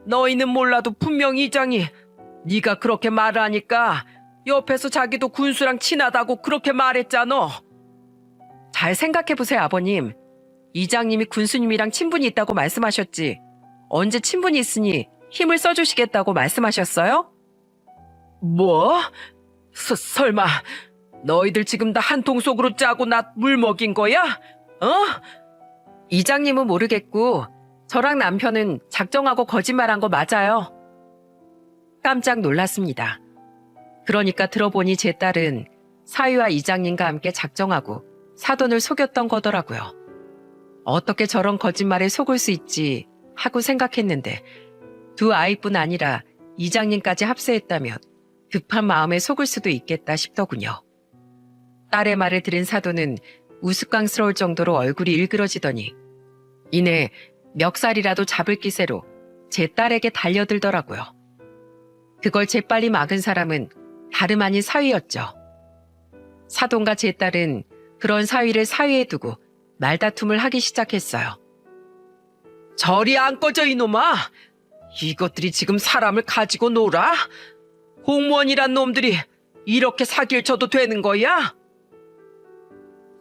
너희는 몰라도 분명 이장이 네가 그렇게 말을 하니까 옆에서 자기도 군수랑 친하다고 그렇게 말했잖아. 잘 생각해보세요, 아버님. 이장님이 군수님이랑 친분이 있다고 말씀하셨지. 언제 친분이 있으니 힘을 써주시겠다고 말씀하셨어요? 뭐? 설마 너희들 지금 다 한 통 속으로 짜고 나 물 먹인 거야? 어? 이장님은 모르겠고 저랑 남편은 작정하고 거짓말한 거 맞아요. 깜짝 놀랐습니다. 그러니까 들어보니 제 딸은 사위와 이장님과 함께 작정하고 사돈을 속였던 거더라고요. 어떻게 저런 거짓말에 속을 수 있지 하고 생각했는데 두 아이뿐 아니라 이장님까지 합세했다면 급한 마음에 속을 수도 있겠다 싶더군요. 딸의 말을 들은 사돈은 우스꽝스러울 정도로 얼굴이 일그러지더니 이내 멱살이라도 잡을 기세로 제 딸에게 달려들더라고요. 그걸 재빨리 막은 사람은 다름 아닌 사위였죠. 사돈과 제 딸은 그런 사위를 사위에 두고 말다툼을 하기 시작했어요. 저리 안 꺼져 이놈아! 이것들이 지금 사람을 가지고 놀아? 공무원이란 놈들이 이렇게 사기를 쳐도 되는 거야?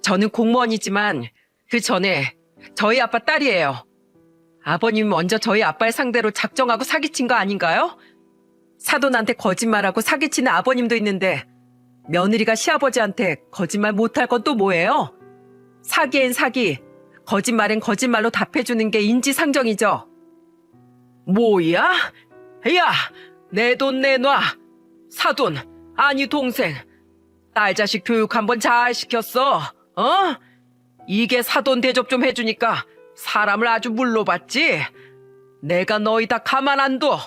저는 공무원이지만 그 전에 저희 아빠 딸이에요. 아버님 먼저 저희 아빠를 상대로 작정하고 사기친 거 아닌가요? 사돈한테 거짓말하고 사기치는 아버님도 있는데 며느리가 시아버지한테 거짓말 못할 건 또 뭐예요? 사기엔 사기, 거짓말엔 거짓말로 답해주는 게 인지상정이죠. 뭐야? 야, 내 돈 내놔. 사돈, 아니 동생. 딸 자식 교육 한번 잘 시켰어. 어? 이게 사돈 대접 좀 해주니까 사람을 아주 물러봤지. 내가 너희 다 가만 안 둬.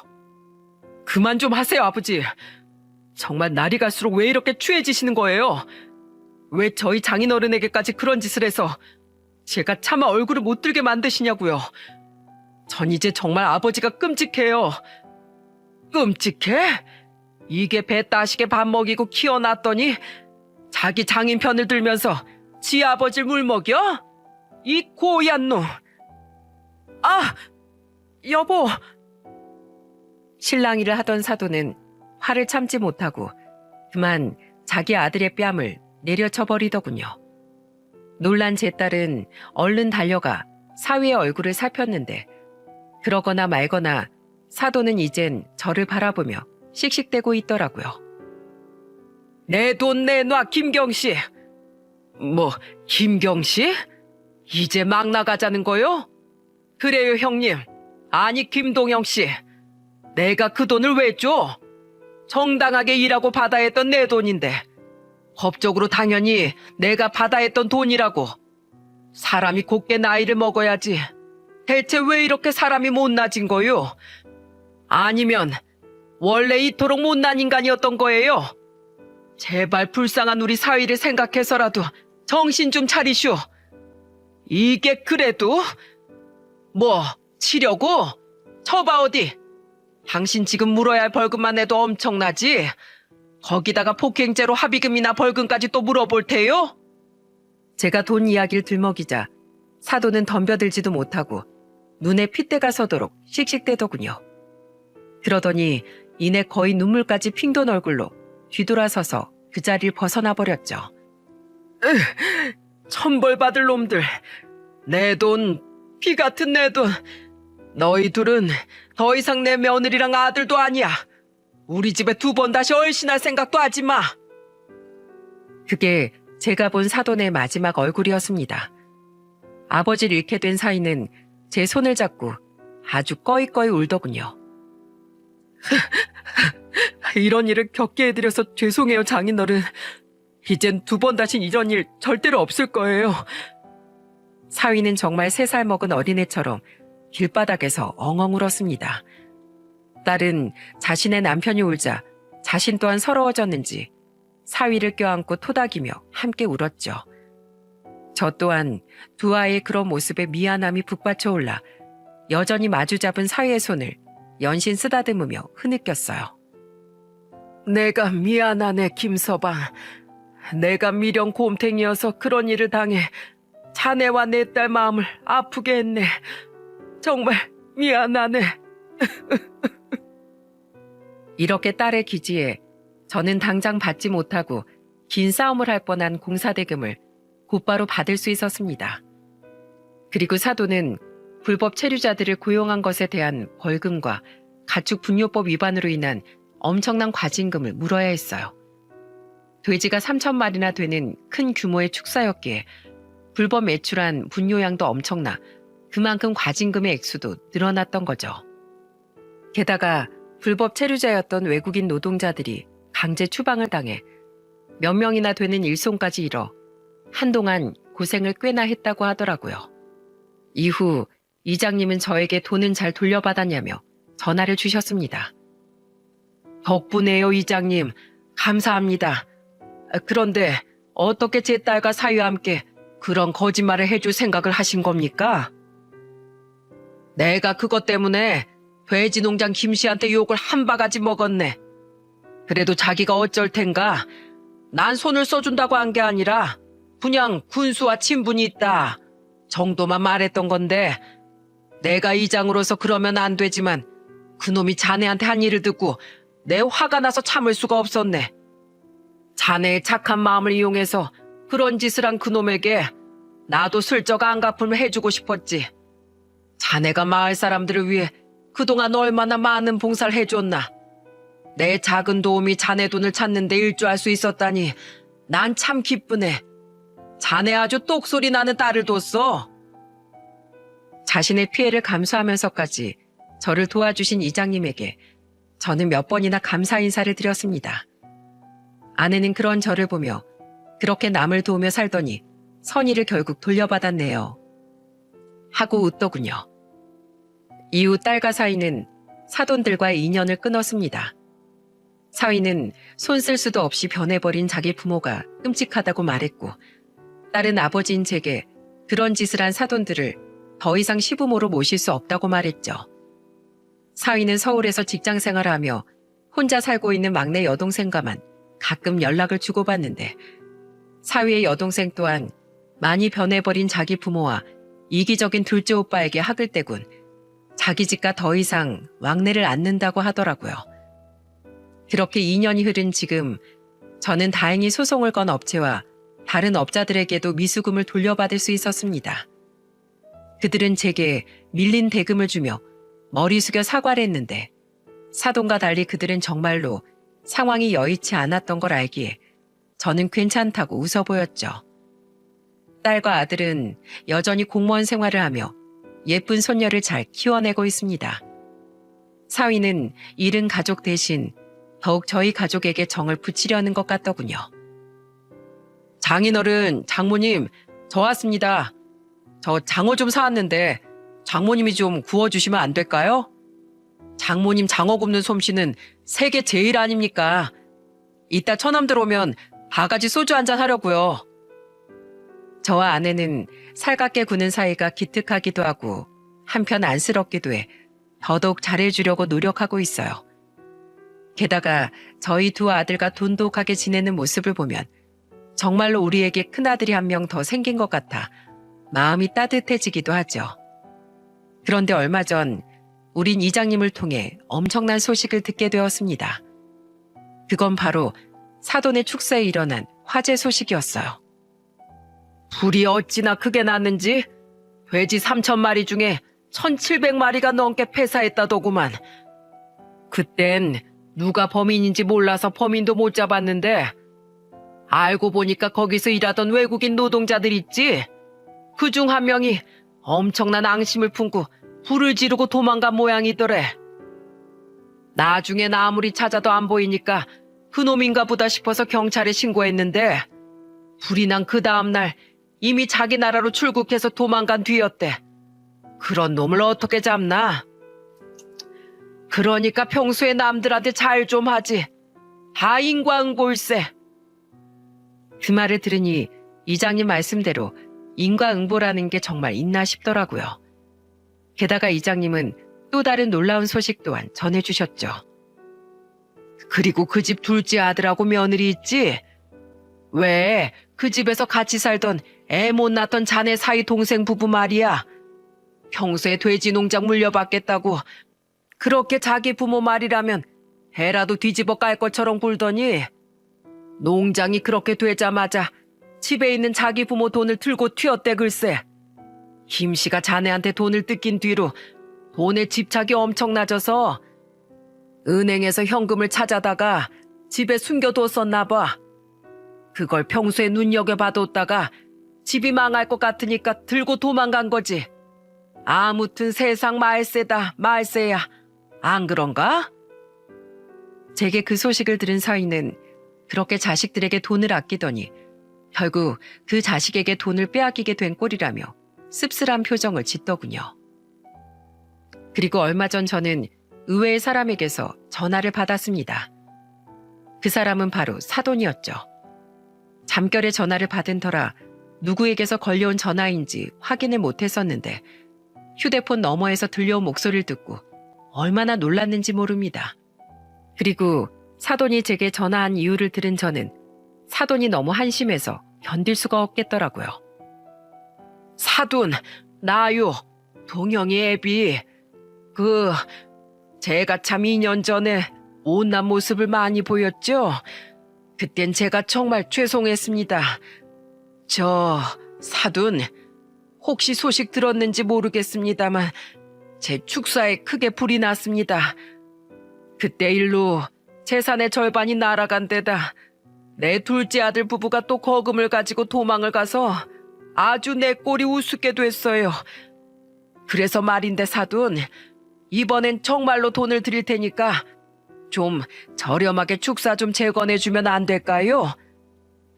그만 좀 하세요, 아버지. 정말 날이 갈수록 왜 이렇게 추해지시는 거예요? 왜 저희 장인어른에게까지 그런 짓을 해서 제가 차마 얼굴을 못 들게 만드시냐고요. 전 이제 정말 아버지가 끔찍해요. 끔찍해? 이게 배 따시게 밥 먹이고 키워놨더니 자기 장인 편을 들면서 지 아버지를 물먹여? 이 고얀 놈. 아! 여보! 실랑이를 하던 사돈은 화를 참지 못하고 그만 자기 아들의 뺨을 내려쳐버리더군요. 놀란 제 딸은 얼른 달려가 사위의 얼굴을 살폈는데 그러거나 말거나 사돈은 이젠 저를 바라보며 씩씩대고 있더라고요. 내 돈 내놔, 김경씨. 뭐, 김경씨? 이제 막 나가자는 거요? 그래요, 형님. 아니, 김동영씨. 내가 그 돈을 왜 줘? 정당하게 일하고 받아야 했던 내 돈인데 법적으로 당연히 내가 받아야 했던 돈이라고. 사람이 곱게 나이를 먹어야지. 대체 왜 이렇게 사람이 못나진 거요? 아니면 원래 이토록 못난 인간이었던 거예요? 제발 불쌍한 우리 사위를 생각해서라도 정신 좀 차리쇼. 이게 그래도? 뭐 치려고? 쳐봐 어디. 당신 지금 물어야 할 벌금만 내도 엄청나지? 거기다가 폭행죄로 합의금이나 벌금까지 또 물어볼 테요? 제가 돈 이야기를 들먹이자 사돈은 덤벼들지도 못하고 눈에 핏대가 서도록 씩씩대더군요. 그러더니 이내 거의 눈물까지 핑돈 얼굴로 뒤돌아서서 그 자리를 벗어나 버렸죠. 천벌받을 놈들. 내 돈, 피 같은 내 돈. 너희 둘은 더 이상 내 며느리랑 아들도 아니야. 우리 집에 두 번 다시 얼씬할 생각도 하지 마. 그게 제가 본 사돈의 마지막 얼굴이었습니다. 아버지를 잃게 된 사위는 제 손을 잡고 아주 꺼이꺼이 울더군요. 이런 일을 겪게 해드려서 죄송해요, 장인어른. 이젠 두 번 다신 이런 일 절대로 없을 거예요. 사위는 정말 3살 먹은 어린애처럼 길바닥에서 엉엉 울었습니다. 딸은 자신의 남편이 울자 자신 또한 서러워졌는지 사위를 껴안고 토닥이며 함께 울었죠. 저 또한 두 아이의 그런 모습에 미안함이 북받쳐 올라 여전히 마주 잡은 사위의 손을 연신 쓰다듬으며 흐느꼈어요. 내가 미안하네, 김서방. 내가 미련 곰탱이여서 그런 일을 당해 자네와 내 딸 마음을 아프게 했네. 정말 미안하네. 이렇게 딸의 기지에 저는 당장 받지 못하고 긴 싸움을 할 뻔한 공사대금을 곧바로 받을 수 있었습니다. 그리고 사돈은 불법 체류자들을 고용한 것에 대한 벌금과 가축 분뇨법 위반으로 인한 엄청난 과징금을 물어야 했어요. 돼지가 3,000마리나 되는 큰 규모의 축사였기에 불법 매출한 분뇨량도 엄청나 그만큼 과징금의 액수도 늘어났던 거죠. 게다가 불법 체류자였던 외국인 노동자들이 강제 추방을 당해 몇 명이나 되는 일손까지 잃어 한동안 고생을 꽤나 했다고 하더라고요. 이후 이장님은 저에게 돈은 잘 돌려받았냐며 전화를 주셨습니다. 덕분에요, 이장님. 감사합니다. 그런데 어떻게 제 딸과 사위와 함께 그런 거짓말을 해줄 생각을 하신 겁니까? 내가 그것 때문에 돼지 농장 김씨한테 욕을 한 바가지 먹었네. 그래도 자기가 어쩔 텐가. 난 손을 써준다고 한 게 아니라 그냥 군수와 친분이 있다 정도만 말했던 건데 내가 이장으로서 그러면 안 되지만 그놈이 자네한테 한 일을 듣고 내 화가 나서 참을 수가 없었네. 자네의 착한 마음을 이용해서 그런 짓을 한 그놈에게 나도 슬쩍 안갚음을 해주고 싶었지. 자네가 마을 사람들을 위해 그동안 얼마나 많은 봉사를 해줬나. 내 작은 도움이 자네 돈을 찾는 데 일조할 수 있었다니 난 참 기쁘네. 자네 아주 똑소리 나는 딸을 뒀어. 자신의 피해를 감수하면서까지 저를 도와주신 이장님에게 저는 몇 번이나 감사 인사를 드렸습니다. 아내는 그런 저를 보며 그렇게 남을 도우며 살더니 선의를 결국 돌려받았네요. 하고 웃더군요. 이후 딸과 사위는 사돈들과의 인연을 끊었습니다. 사위는 손 쓸 수도 없이 변해버린 자기 부모가 끔찍하다고 말했고, 딸은 아버지인 제게 그런 짓을 한 사돈들을 더 이상 시부모로 모실 수 없다고 말했죠. 사위는 서울에서 직장 생활을 하며 혼자 살고 있는 막내 여동생과만 가끔 연락을 주고받는데, 사위의 여동생 또한 많이 변해버린 자기 부모와 이기적인 둘째 오빠에게 학을 떼군 자기 집과 더 이상 왕래를 않는다고 하더라고요. 그렇게 2년이 흐른 지금 저는 다행히 소송을 건 업체와 다른 업자들에게도 미수금을 돌려받을 수 있었습니다. 그들은 제게 밀린 대금을 주며 머리 숙여 사과를 했는데 사돈과 달리 그들은 정말로 상황이 여의치 않았던 걸 알기에 저는 괜찮다고 웃어 보였죠. 딸과 아들은 여전히 공무원 생활을 하며 예쁜 손녀를 잘 키워내고 있습니다. 사위는 잃은 가족 대신 더욱 저희 가족에게 정을 붙이려는 것 같더군요. 장인어른, 장모님, 저 왔습니다. 저 장어 좀 사왔는데 장모님이 좀 구워주시면 안 될까요? 장모님 장어 굽는 솜씨는 세계 제일 아닙니까? 이따 처남들 오면 바가지 소주 한잔 하려고요. 저와 아내는 살갑게 구는 사이가 기특하기도 하고 한편 안쓰럽기도 해 더더욱 잘해주려고 노력하고 있어요. 게다가 저희 두 아들과 돈독하게 지내는 모습을 보면 정말로 우리에게 큰아들이 한 명 더 생긴 것 같아 마음이 따뜻해지기도 하죠. 그런데 얼마 전 우린 이장님을 통해 엄청난 소식을 듣게 되었습니다. 그건 바로 사돈의 축사에 일어난 화재 소식이었어요. 불이 어찌나 크게 났는지 돼지 3,000마리 중에 1,700마리가 넘게 폐사했다더구만. 그땐 누가 범인인지 몰라서 범인도 못 잡았는데 알고 보니까 거기서 일하던 외국인 노동자들 있지? 그중 한 명이 엄청난 앙심을 품고 불을 지르고 도망간 모양이더래. 나중에 나 아무리 찾아도 안 보이니까 그놈인가 보다 싶어서 경찰에 신고했는데 불이 난 그 다음날 이미 자기 나라로 출국해서 도망간 뒤였대. 그런 놈을 어떻게 잡나? 그러니까 평소에 남들한테 잘 좀 하지. 다 인과응보일세. 그 말을 들으니 이장님 말씀대로 인과응보라는 게 정말 있나 싶더라고요. 게다가 이장님은 또 다른 놀라운 소식 또한 전해주셨죠. 그리고 그 집 둘째 아들하고 며느리 있지? 왜? 그 집에서 같이 살던 애 못 낳던 자네 사이 동생 부부 말이야. 평소에 돼지 농장 물려받겠다고 그렇게 자기 부모 말이라면 해라도 뒤집어 깔 것처럼 굴더니 농장이 그렇게 되자마자 집에 있는 자기 부모 돈을 들고 튀었대 글쎄. 김 씨가 자네한테 돈을 뜯긴 뒤로 돈에 집착이 엄청나져서 은행에서 현금을 찾아다가 집에 숨겨뒀었나 봐. 그걸 평소에 눈여겨봐뒀다가 집이 망할 것 같으니까 들고 도망간 거지. 아무튼 세상 말세다 말세야. 안 그런가? 제게 그 소식을 들은 서인은 그렇게 자식들에게 돈을 아끼더니 결국 그 자식에게 돈을 빼앗기게 된 꼴이라며 씁쓸한 표정을 짓더군요. 그리고 얼마 전 저는 의외의 사람에게서 전화를 받았습니다. 그 사람은 바로 사돈이었죠. 잠결에 전화를 받은 터라 누구에게서 걸려온 전화인지 확인을 못했었는데 휴대폰 너머에서 들려온 목소리를 듣고 얼마나 놀랐는지 모릅니다. 그리고 사돈이 제게 전화한 이유를 들은 저는 사돈이 너무 한심해서 견딜 수가 없겠더라고요. 사돈, 나요. 동영이 애비. 제가 참 2년 전에 못난 모습을 많이 보였죠? 그땐 제가 정말 죄송했습니다. 사돈, 혹시 소식 들었는지 모르겠습니다만 제 축사에 크게 불이 났습니다. 그때 일로 재산의 절반이 날아간 데다 내 둘째 아들 부부가 또 거금을 가지고 도망을 가서 아주 내 꼴이 우습게 됐어요. 그래서 말인데 사돈, 이번엔 정말로 돈을 드릴 테니까 좀 저렴하게 축사 좀 재건해주면 안 될까요?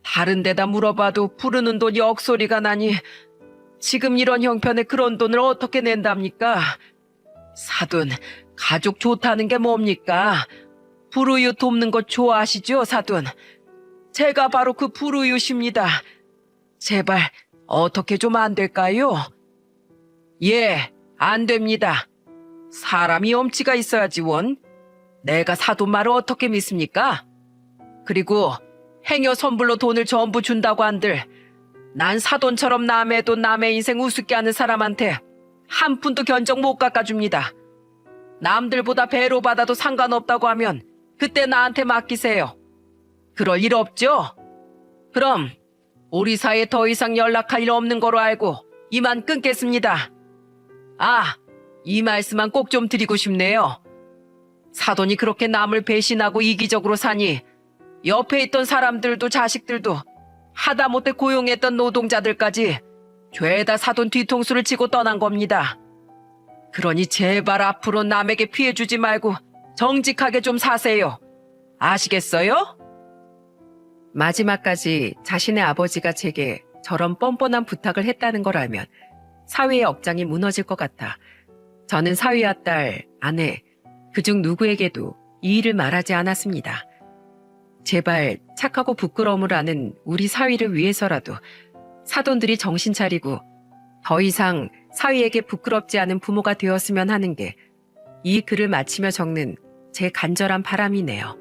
다른 데다 물어봐도 부르는 돈이 억소리가 나니 지금 이런 형편에 그런 돈을 어떻게 낸답니까? 사돈, 가족 좋다는 게 뭡니까? 불우이웃 돕는 거 좋아하시죠, 사돈? 제가 바로 그 불우이웃입니다. 제발 어떻게 좀 안 될까요? 예, 안 됩니다. 사람이 엄치가 있어야지 원. 내가 사돈 말을 어떻게 믿습니까? 그리고 행여 선불로 돈을 전부 준다고 한들 난 사돈처럼 남의 돈 남의 인생 우습게 하는 사람한테 한 푼도 견적 못 깎아줍니다. 남들보다 배로 받아도 상관없다고 하면 그때 나한테 맡기세요. 그럴 일 없죠? 그럼 우리 사이에 더 이상 연락할 일 없는 거로 알고 이만 끊겠습니다. 이 말씀만 꼭 좀 드리고 싶네요. 사돈이 그렇게 남을 배신하고 이기적으로 사니 옆에 있던 사람들도 자식들도 하다못해 고용했던 노동자들까지 죄다 사돈 뒤통수를 치고 떠난 겁니다. 그러니 제발 앞으로 남에게 피해 주지 말고 정직하게 좀 사세요. 아시겠어요? 마지막까지 자신의 아버지가 제게 저런 뻔뻔한 부탁을 했다는 걸 알면 사위의 억장이 무너질 것 같아 저는 사위와 딸, 아내, 그중 누구에게도 이 일을 말하지 않았습니다. 제발 착하고 부끄러움을 아는 우리 사위를 위해서라도 사돈들이 정신 차리고 더 이상 사위에게 부끄럽지 않은 부모가 되었으면 하는 게 이 글을 마치며 적는 제 간절한 바람이네요.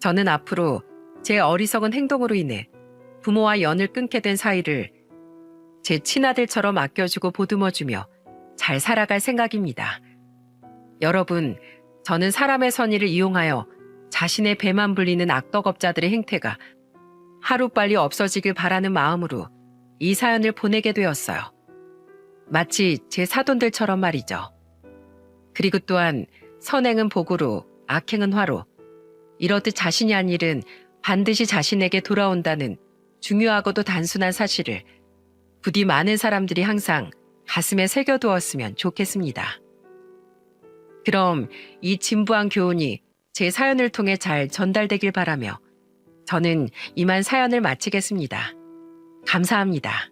저는 앞으로 제 어리석은 행동으로 인해 부모와 연을 끊게 된 사위를 제 친아들처럼 아껴주고 보듬어주며 잘 살아갈 생각입니다. 여러분, 저는 사람의 선의를 이용하여 자신의 배만 불리는 악덕업자들의 행태가 하루빨리 없어지길 바라는 마음으로 이 사연을 보내게 되었어요. 마치 제 사돈들처럼 말이죠. 그리고 또한 선행은 복으로, 악행은 화로. 이렇듯 자신이 한 일은 반드시 자신에게 돌아온다는 중요하고도 단순한 사실을 부디 많은 사람들이 항상 가슴에 새겨두었으면 좋겠습니다. 그럼 이 진부한 교훈이 제 사연을 통해 잘 전달되길 바라며 저는 이만 사연을 마치겠습니다. 감사합니다.